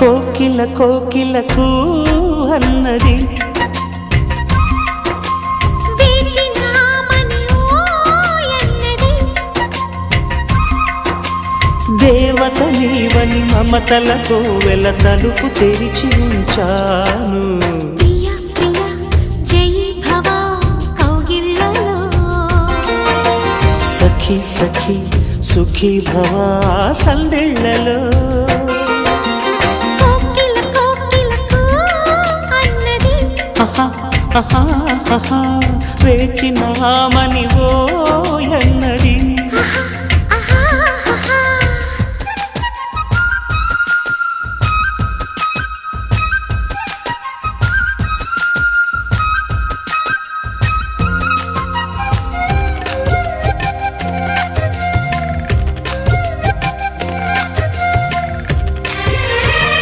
కోకిల కోకిలకు అన్నది దేవత నీవని మమతలతో వెల తలుపు తెరిచి ఉంచాను. సఖీ సఖీ సుఖీ భవ సందేళ్లలో వేచినామని ఓ